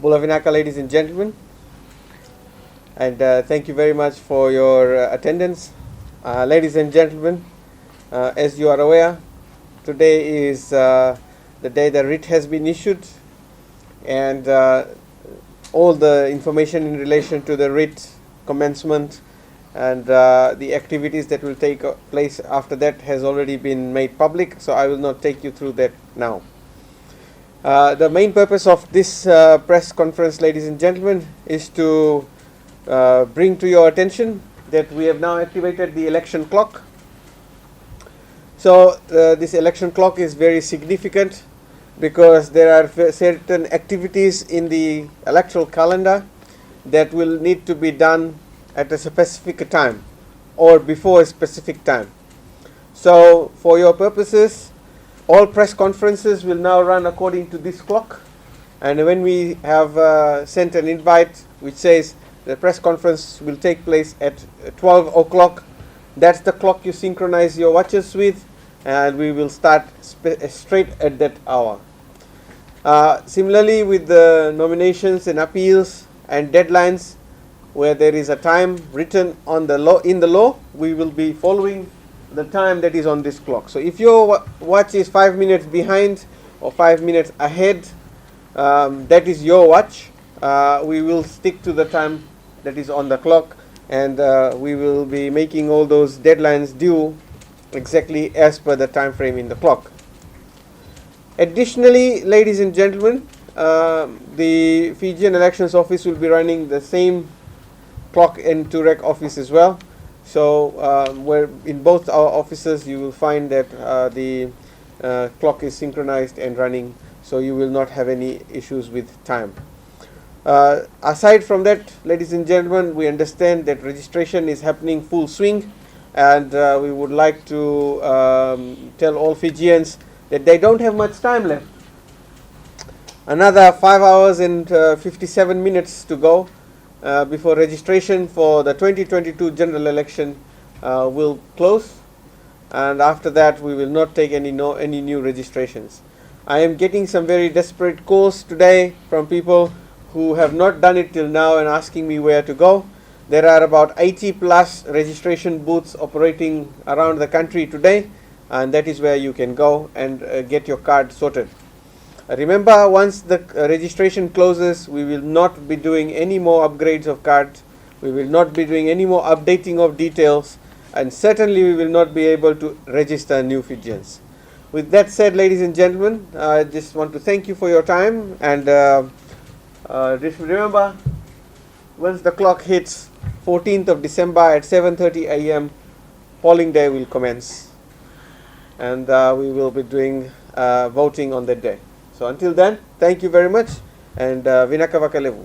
Bulavinaka, ladies and gentlemen, and thank you very much for your attendance. Ladies and gentlemen, as you are aware, today is the day the writ has been issued, and all the information in relation to the writ commencement and the activities that will take place after that has already been made public, so I will not take you through that now. The main purpose of this press conference, ladies and gentlemen, is to bring to your attention that we have now activated the election clock. So this election clock is very significant because there are certain activities in the electoral calendar that will need to be done at a specific time or before a specific time. So for your purposes, all press conferences will now run according to this clock, and when we have sent an invite which says the press conference will take place at 12 o'clock, that's the clock you synchronize your watches with, and we will start straight at that hour. Similarly, with the nominations and appeals and deadlines, where there is a time written on the law, in the law, we will be following the time that is on this clock. So if your watch is 5 minutes behind or 5 minutes ahead, that is your watch. We will stick to the time that is on the clock, and we will be making all those deadlines due exactly as per the time frame in the clock. Additionally, ladies and gentlemen, the Fijian Elections Office will be running the same clock and Turek office as well. So where in both our offices you will find that the clock is synchronized and running, so you will not have any issues with time. Aside from that, ladies and gentlemen, we understand that registration is happening full swing, and we would like to tell all Fijians that they don't have much time left. Another 5 hours and 57 minutes to go before registration for the 2022 general election will close, and after that we will not take any new registrations. I am getting some very desperate calls today from people who have not done it till now and asking me where to go. There are about 80 plus registration booths operating around the country today, and that is where you can go and get your card sorted. Remember, once the registration closes, we will not be doing any more upgrades of cards. We will not be doing any more updating of details, and certainly we will not be able to register new Fijians. With that said, ladies and gentlemen, I just want to thank you for your time, and just remember, once the clock hits 14th of December at 7:30 a.m., polling day will commence, and we will be doing voting on that day. So until then, thank you very much, and Vinaka Vakalevu.